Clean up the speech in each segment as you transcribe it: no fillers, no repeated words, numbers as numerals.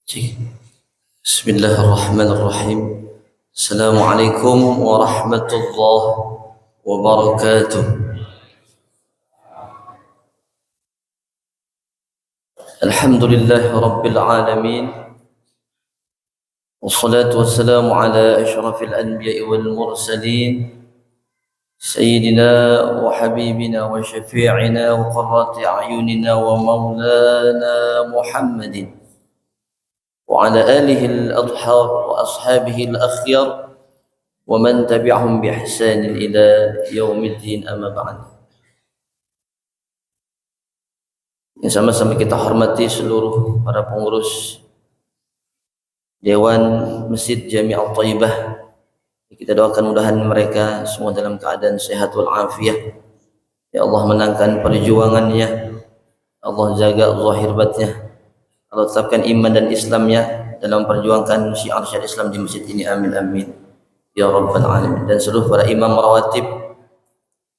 بسم الله الرحمن الرحيم. السلام عليكم ورحمة الله وبركاته. الحمد لله رب العالمين، والصلاة والسلام على أشرف الأنبياء والمرسلين، سيدنا وحبيبنا وشفيعنا وقرة أعيننا ومولانا محمد وعلى آله الأطهار وأصحابه الأخيار ومن تبعهم بإحسان إلى يوم الدين. أما بعد. Yang sama-sama kita hormati seluruh para pengurus Dewan Masjid Jami' At-Thaibah. Kita doakan mudahan mereka semua dalam keadaan sehat walafiat. Ya Allah, menangkan perjuangannya, Allah jaga zahir batinnya, Allah tetapkan iman dan Islamnya dalam perjuangkan syiar-syiar Islam di masjid ini. Amin amin ya rabbal alamin. Dan seluruh para imam rawatib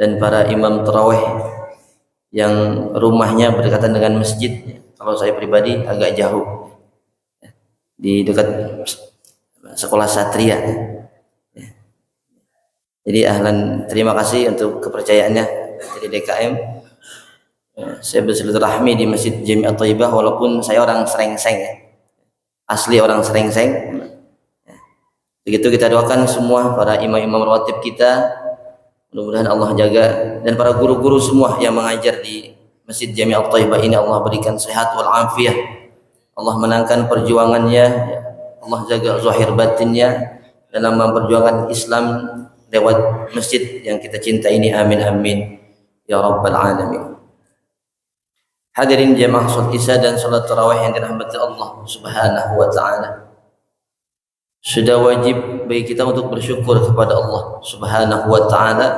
dan para imam tarawih yang rumahnya berdekatan dengan masjid. Kalau saya pribadi agak jauh, di dekat sekolah Satria. Jadi ahlan, terima kasih untuk kepercayaannya dari DKM. Saya bersilaturahmi di Masjid Jami' At-Thaibah walaupun saya orang Serengseng, asli orang Serengseng. Begitu kita doakan semua para imam-imam rawatib kita, mudah-mudahan Allah jaga, dan para guru-guru semua yang mengajar di Masjid Jami' At-Thaibah ini Allah berikan sehat walafiat, Allah menangkan perjuangannya, Allah jaga zahir batinnya dalam memperjuangkan Islam lewat masjid yang kita cinta ini. Amin amin ya rabbal alamin. Hadirin jamaah salat Isya dan salat tarawih yang dirahmati Allah Subhanahu wa taala. Sudah wajib bagi kita untuk bersyukur kepada Allah Subhanahu wa taala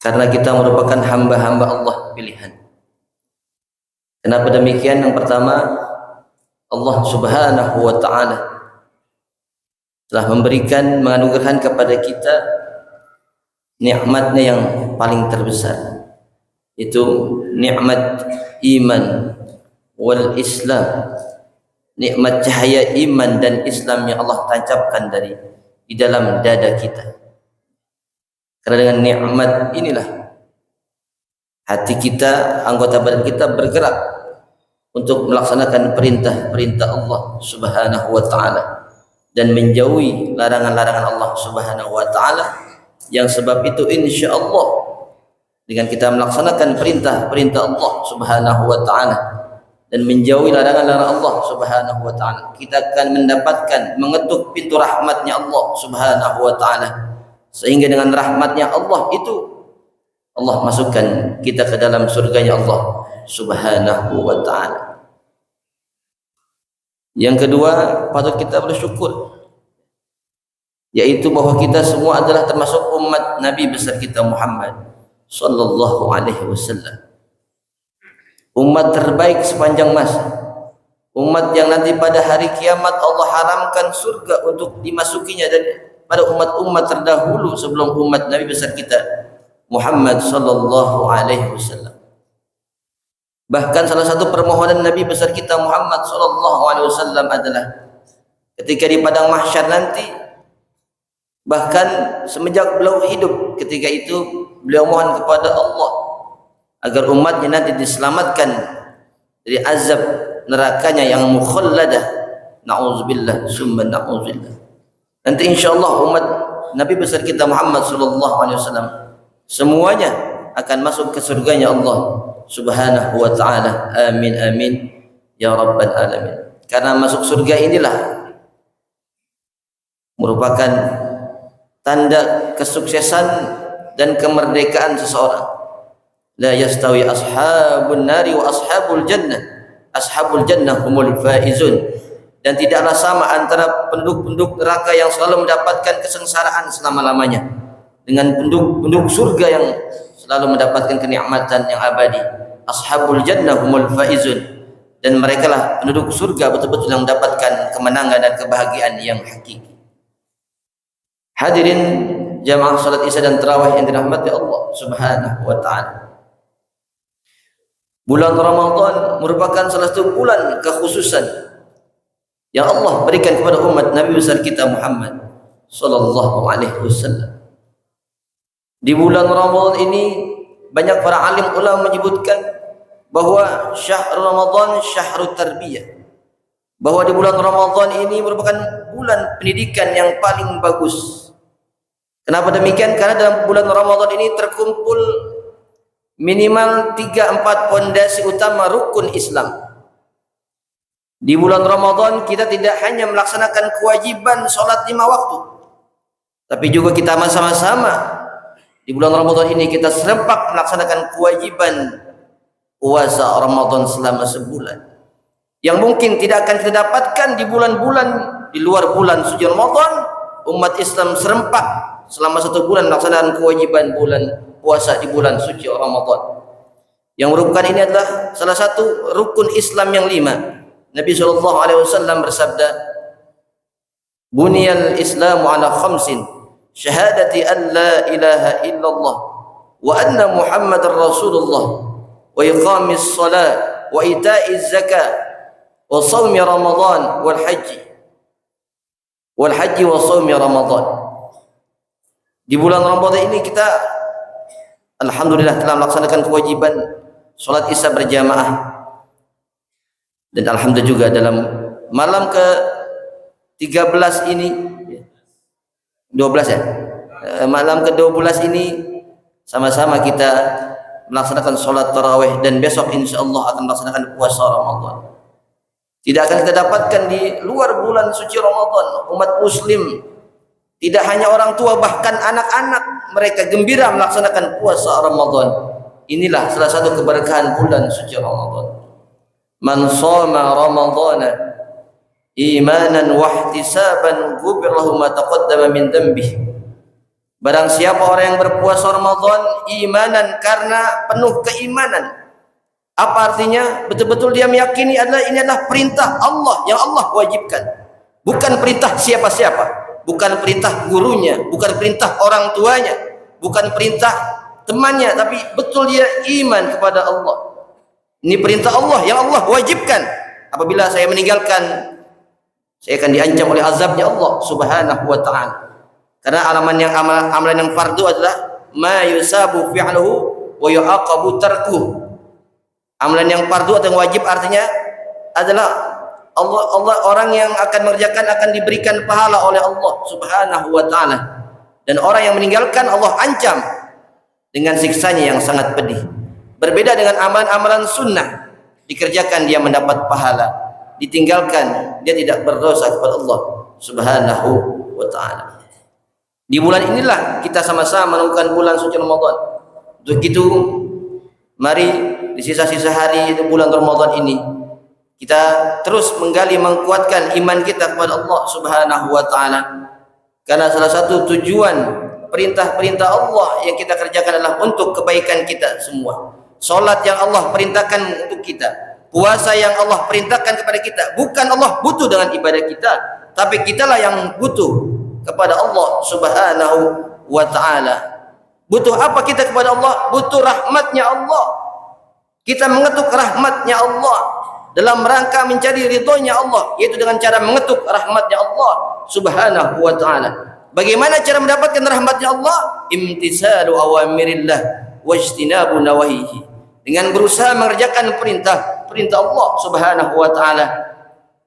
karena kita merupakan hamba-hamba Allah pilihan. Kenapa demikian? Yang pertama, Allah Subhanahu wa taala telah memberikan, menganugerahkan kepada kita nikmatnya yang paling terbesar, itu nikmat iman wal Islam, nikmat cahaya iman dan Islam yang Allah tancapkan di dalam dada kita. Karena dengan nikmat inilah hati kita, anggota badan kita bergerak untuk melaksanakan perintah-perintah Allah Subhanahu wa taala dan menjauhi larangan-larangan Allah Subhanahu wa taala. Yang sebab itu insyaallah dengan kita melaksanakan perintah-perintah Allah Subhanahu wa taala dan menjauhi larangan-larangan Allah Subhanahu wa taala, kita akan mendapatkan, mengetuk pintu rahmatnya Allah Subhanahu wa taala, sehingga dengan rahmatnya Allah itu Allah masukkan kita ke dalam surganya Allah Subhanahu wa taala. Yang kedua, patut kita bersyukur, yaitu bahwa kita semua adalah termasuk umat Nabi besar kita Muhammad sallallahu alaihi wasallam, umat terbaik sepanjang masa, umat yang nanti pada hari kiamat Allah haramkan surga untuk dimasukinya dan pada umat-umat terdahulu sebelum umat Nabi besar kita Muhammad sallallahu alaihi wasallam. Bahkan salah satu permohonan Nabi besar kita Muhammad sallallahu alaihi wasallam adalah ketika di padang mahsyar nanti, bahkan semenjak beliau hidup, ketika itu beliau mohon kepada Allah agar umatnya nanti diselamatkan dari azab nerakanya yang mukhalladah, na'udzubillah summa na'udzubillah. Nanti insyaallah umat Nabi besar kita Muhammad sallallahu alaihi wasallam semuanya akan masuk ke surganya Allah Subhanahu wa taala. Amin amin ya rabbal alamin. Karena masuk surga inilah merupakan tanda kesuksesan dan kemerdekaan seseorang. La yastawi ashabun nari wa ashabul jannah, ashabul jannah humul faizun. Dan tidaklah sama antara penduduk-penduduk neraka yang selalu mendapatkan kesengsaraan selama-lamanya dengan penduduk surga yang selalu mendapatkan kenikmatan yang abadi. Ashabul jannah humul faizun, dan merekalah penduduk surga betul-betul yang mendapatkan kemenangan dan kebahagiaan yang hakiki. Hadirin jamaah salat Isya dan tarawih yang dirahmati Allah Subhanahu wa taala. Bulan Ramadan merupakan salah satu bulan kekhususan yang Allah berikan kepada umat Nabi besar kita Muhammad sallallahu alaihi wasallam. Di bulan Ramadan ini banyak para alim ulama menyebutkan bahwa syahr Ramadan syahrut tarbiyah, bahwa di bulan Ramadan ini merupakan bulan pendidikan yang paling bagus. Kenapa demikian? Karena dalam bulan Ramadan ini terkumpul minimal 3-4 pondasi utama rukun Islam. Di bulan Ramadan kita tidak hanya melaksanakan kewajiban sholat 5 waktu, tapi juga kita sama-sama di bulan Ramadan ini kita serempak melaksanakan kewajiban puasa Ramadan selama sebulan, yang mungkin tidak akan kita dapatkan di bulan-bulan di luar bulan suci Ramadan. Umat Islam serempak selama 1 bulan melaksanakan kewajiban bulan puasa di bulan suci Ramadan, yang merupakan ini adalah salah satu rukun Islam yang 5. Nabi SAW bersabda, "Buniyal Islamu ala khamsin, syahadati an la ilaha illallah wa anna Muhammadar Rasulullah wa iqamis salat wa ita'iz zakat wa shaumi Ramadan wal haji wa shaumi Ramadan." Di bulan Ramadan ini kita alhamdulillah telah melaksanakan kewajiban sholat Isya berjamaah, dan alhamdulillah juga dalam malam ke-13 ini 12 ya, malam ke-12 ini sama-sama kita melaksanakan sholat tarawih, dan besok insyaallah akan melaksanakan puasa Ramadan. Tidak akan kita dapatkan di luar bulan suci Ramadan. Umat muslim, tidak hanya orang tua, bahkan anak-anak, mereka gembira melaksanakan puasa Ramadan. Inilah salah satu keberkahan bulan suci Ramadan. Man shoma Ramadana imanan wa ihtisaban ghufira lahu ma taqaddama min dhanbihi. Barang siapa orang yang berpuasa Ramadan imanan, karena penuh keimanan. Apa artinya? Betul-betul dia meyakini ini adalah perintah Allah yang Allah wajibkan, bukan perintah siapa-siapa, bukan perintah gurunya, bukan perintah orang tuanya, bukan perintah temannya, tapi betul dia iman kepada Allah. Ini perintah Allah yang Allah wajibkan. Apabila saya meninggalkan, saya akan diancam oleh azabnya Allah Subhanahu wa ta'ala. Karena amalan yang fardu adalah ma yusabu fi'luhu wa yu'aqabu tarkuhu. Amalan yang fardu atau yang wajib artinya adalah Allah orang yang akan mengerjakan akan diberikan pahala oleh Allah Subhanahu wa ta'ala, dan orang yang meninggalkan Allah ancam dengan siksanya yang sangat pedih. Berbeda dengan amalan-amalan sunnah, dikerjakan dia mendapat pahala, ditinggalkan dia tidak berdosa kepada Allah Subhanahu wa ta'ala. Di bulan inilah kita sama-sama menemukan bulan suci Ramadan. Untuk itu mari di sisa-sisa hari bulan Ramadan ini kita terus menggali, menguatkan iman kita kepada Allah Subhanahu wa ta'ala. Karena salah satu tujuan perintah-perintah Allah yang kita kerjakan adalah untuk kebaikan kita semua. Salat yang Allah perintahkan untuk kita, puasa yang Allah perintahkan kepada kita. Bukan Allah butuh dengan ibadah kita, tapi kitalah yang butuh kepada Allah Subhanahu wa ta'ala. Butuh apa kita kepada Allah? Butuh rahmatnya Allah. Kita mengetuk rahmatnya Allah dalam rangka mencari ridhonya Allah, yaitu dengan cara mengetuk rahmatnya Allah Subhanahu wa ta'ala. Bagaimana cara mendapatkan rahmatnya Allah? Imtisalu awamirillah wajtinabu nawahihi, dengan berusaha mengerjakan perintah Allah Subhanahu wa ta'ala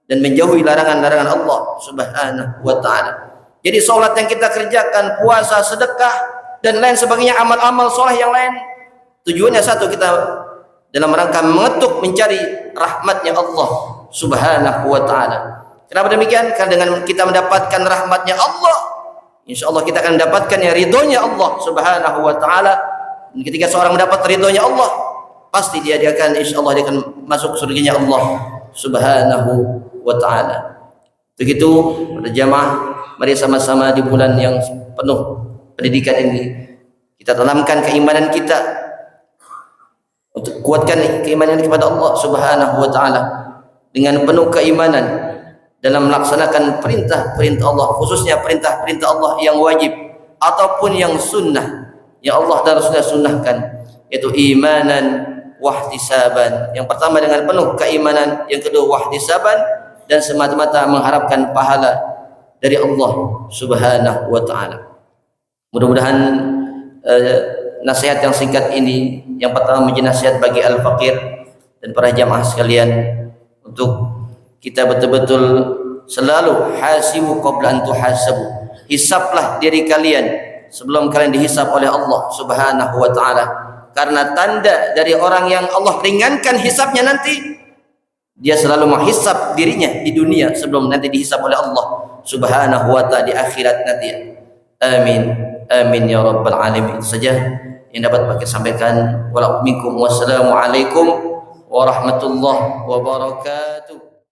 dan menjauhi larangan-larangan Allah Subhanahu wa ta'ala. Jadi salat yang kita kerjakan, puasa, sedekah dan lain sebagainya, amal-amal soleh yang lain, tujuannya satu, kita dalam rangka mengetuk mencari rahmatnya Allah Subhanahu wa ta'ala. Kenapa demikian? Karena dengan kita mendapatkan rahmatnya Allah, insyaallah kita akan mendapatkan ya ridhonya Allah Subhanahu wa ta'ala. Dan ketika seorang mendapat ridhonya Allah, pasti dia akan insyaallah dia akan masuk surganya Allah Subhanahu wa ta'ala. Begitu pada jamaah, mari sama-sama di bulan yang penuh pendidikan ini kita tanamkan keimanan kita, untuk kuatkan keimanan kepada Allah Subhanahu wa ta'ala dengan penuh keimanan dalam melaksanakan perintah-perintah Allah, khususnya perintah-perintah Allah yang wajib ataupun yang sunnah yang Allah dan Rasulnya sunnahkan, yaitu imanan wahtisaban. Yang pertama dengan penuh keimanan, yang kedua wahtisaban, dan semata-mata mengharapkan pahala dari Allah Subhanahu wa taala. Mudah-mudahan nasihat yang singkat ini yang pertama menjadi nasihat bagi al-faqir dan para jamaah sekalian untuk kita betul-betul selalu hasibu qabla an tuhasabu. Hisablah diri kalian sebelum kalian dihisab oleh Allah Subhanahu wa taala. Karena tanda dari orang yang Allah ringankan hisabnya nanti, dia selalu menghisab dirinya di dunia sebelum nanti dihisab oleh Allah Subhanahu wa taala di akhirat nanti. Amin. Amin ya rabbal alamin. Itu saja yang dapat kita sampaikan. Wassalamualaikum warahmatullahi wabarakatuh.